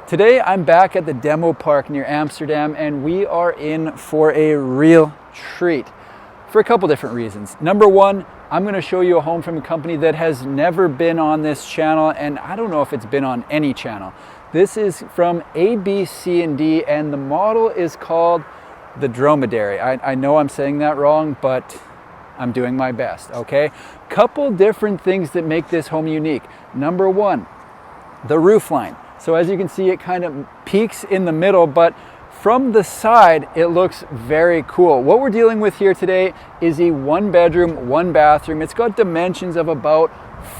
Today I'm back at the demo park near Amsterdam, and we are in for a real treat for a couple different reasons. Number one, I'm going to show you a home from a company that has never been on this channel, and I don't know if it's been on any channel. This is from ABCD, and the model is called the Dromedary. I know I'm saying that wrong, but I'm doing my best, okay? Couple different things that make this home unique. Number one, the roof line. So as you can see, it kind of peaks in the middle, but from the side, it looks very cool. What we're dealing with here today is a 1-bedroom, 1-bathroom. It's got dimensions of about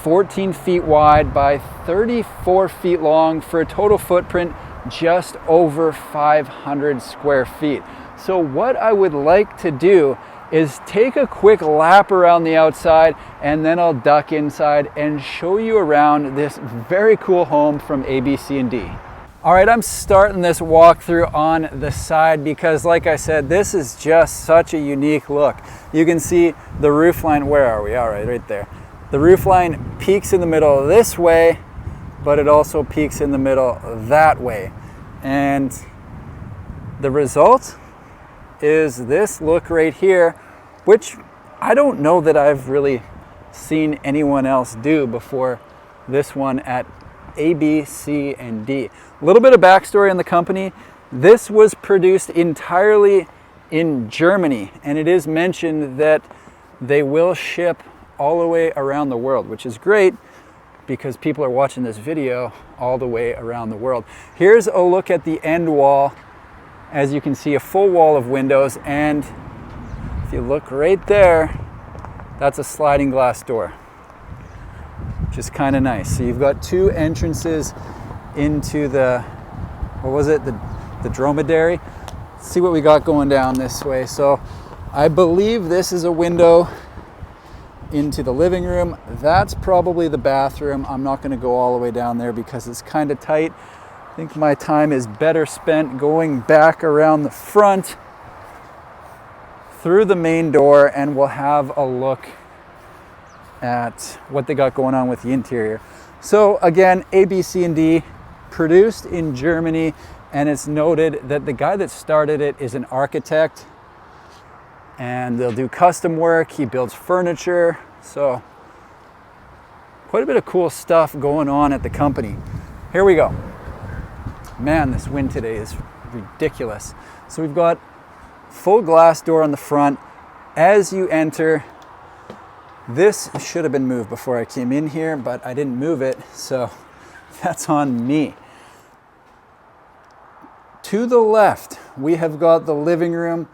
14 feet wide by 34 feet long for a total footprint just over 500 square feet. So what I would like to do is take a quick lap around the outside, and then I'll duck inside and show you around this very cool home from ABCD. All right, I'm starting this walkthrough on the side because, like I said, this is just such a unique look. You can see the roof line. Where are we? All right there. The roof line peaks in the middle this way, but it also peaks in the middle that way. And the result is this look right here, which I don't know that I've really seen anyone else do before this one at ABCD. A little bit of backstory on the company. This was produced entirely in Germany, and it is mentioned that they will ship all the way around the world, which is great because people are watching this video all the way around the world. Here's a look at the end wall. As you can see, a full wall of windows, and if you look right there, that's a sliding glass door, which is kind of nice. So you've got two entrances into the, what was it, the Dromedary. Let's see what we got going down this way. So I believe this is a window into the living room. That's probably the bathroom. I'm not going to go all the way down there because it's kind of tight. I think my time is better spent going back around the front through the main door, and we'll have a look at what they got going on with the interior. So again, ABCD, produced in Germany, and it's noted that the guy that started it is an architect, and they'll do custom work. He builds furniture, so quite a bit of cool stuff going on at the company. Here we go. Man, this wind today is ridiculous. So we've got full glass door on the front. As you enter, this should have been moved before I came in here, but I didn't move it, so that's on me. To the left, we have got the living room,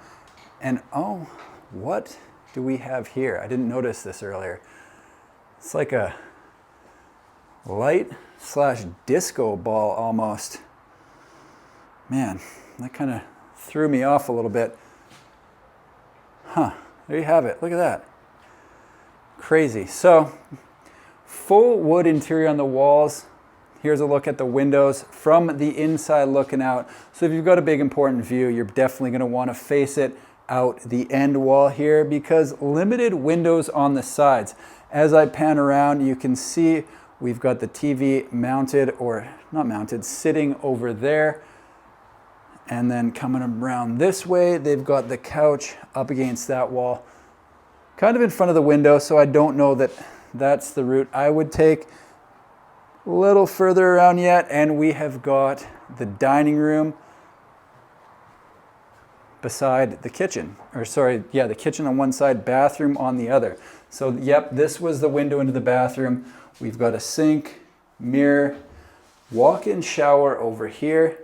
and oh, what do we have here? I didn't notice this earlier. It's like a light/disco ball almost. Man, that kind of threw me off a little bit. Huh, there you have it. Look at that. Crazy. So, full wood interior on the walls. Here's a look at the windows from the inside looking out. So if you've got a big important view, you're definitely going to want to face it out the end wall here because limited windows on the sides. As I pan around, you can see we've got the TV mounted, or not mounted, sitting over there. And then coming around this way, they've got the couch up against that wall, kind of in front of the window, so I don't know that that's the route I would take. A little further around yet, and we have got the dining room beside the kitchen. The kitchen on one side, bathroom on the other. So yep, this was the window into the bathroom. We've got a sink, mirror, walk-in shower over here,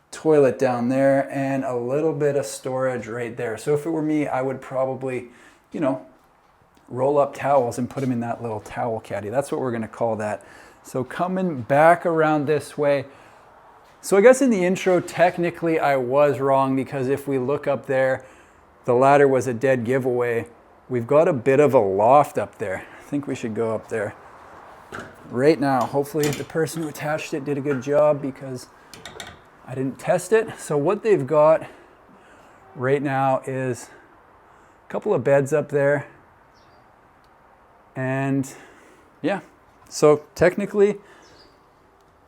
toilet down there, and a little bit of storage right there. So if it were me, I would probably, roll up towels and put them in that little towel caddy. That's what we're going to call that. So coming back around this way. So I guess in the intro, technically I was wrong, because if we look up there, the ladder was a dead giveaway. We've got a bit of a loft up there. I think we should go up there right now. Hopefully the person who attached it did a good job because I didn't test it. So what they've got right now is a couple of beds up there. And yeah, so technically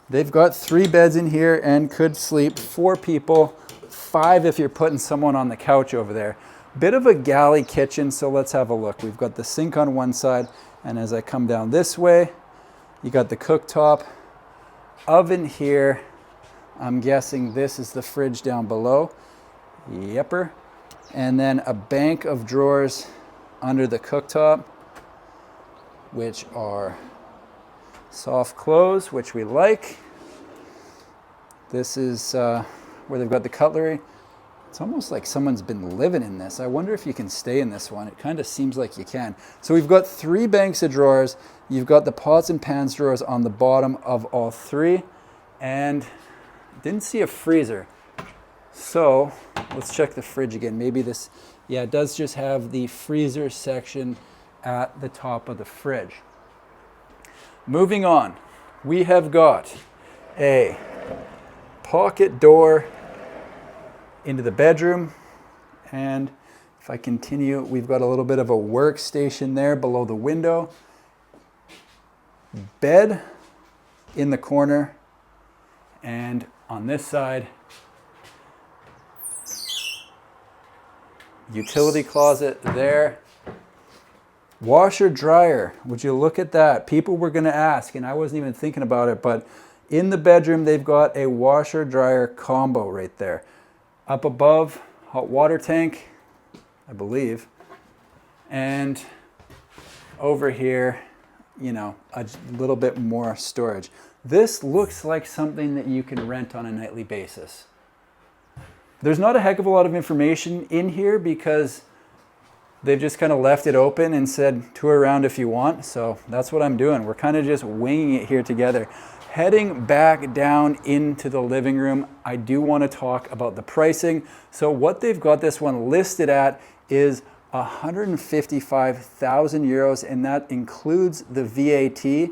They've got 3 beds in here and could sleep 4 people, 5 if you're putting someone on the couch over there. Bit of a galley kitchen, so let's have a look. We've got the sink on one side, and as I come down this way, you got the cooktop, oven here. I'm guessing this is the fridge down below. Yepper. And then a bank of drawers under the cooktop, which are soft close, which we like. This is where they've got the cutlery. It's almost like someone's been living in this. I wonder if you can stay in this one. It kind of seems like you can. So we've got 3 banks of drawers. You've got the pots and pans drawers on the bottom of all 3. And didn't see a freezer. So let's check the fridge again. Maybe this, yeah, it does just have the freezer section at the top of the fridge. Moving on, we have got a pocket door into the bedroom, and if I continue, we've got a little bit of a workstation there below the window. Bed in the corner, and on this side, utility closet there. Washer dryer, would you look at that? People were gonna ask, and I wasn't even thinking about it, but in the bedroom, they've got a washer dryer combo right there. Up above, hot water tank, I believe. And over here, you know, a little bit more storage. This looks like something that you can rent on a nightly basis. There's not a heck of a lot of information in here because they've just kind of left it open and said tour around if you want. So that's what I'm doing. We're kind of just winging it here together. Heading back down into the living room, I do want to talk about the pricing. So what they've got this one listed at is 155,000 euros, and that includes the VAT.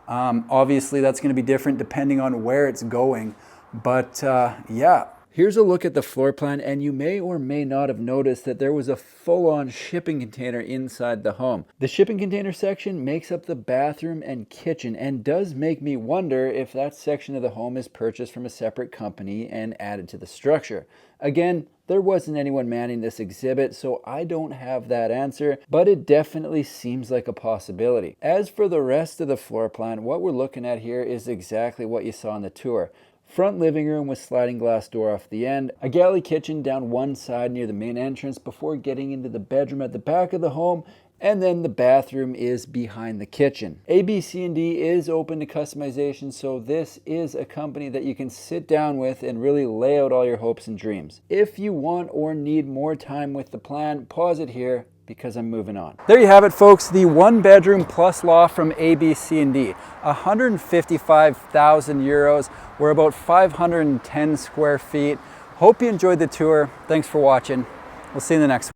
Obviously that's going to be different depending on where it's going. But yeah. Here's a look at the floor plan, and you may or may not have noticed that there was a full-on shipping container inside the home. The shipping container section makes up the bathroom and kitchen, and does make me wonder if that section of the home is purchased from a separate company and added to the structure. Again, there wasn't anyone manning this exhibit, so I don't have that answer, but it definitely seems like a possibility. As for the rest of the floor plan, what we're looking at here is exactly what you saw on the tour. Front living room with sliding glass door off the end, a galley kitchen down one side near the main entrance before getting into the bedroom at the back of the home, and then the bathroom is behind the kitchen. AB+C is open to customization, so this is a company that you can sit down with and really lay out all your hopes and dreams. If you want or need more time with the plan, pause it here, because I'm moving on. There you have it, folks. The 1-bedroom plus loft from AB+C, 155,000 euros. We're about 510 square feet. Hope you enjoyed the tour. Thanks for watching. We'll see you in the next one.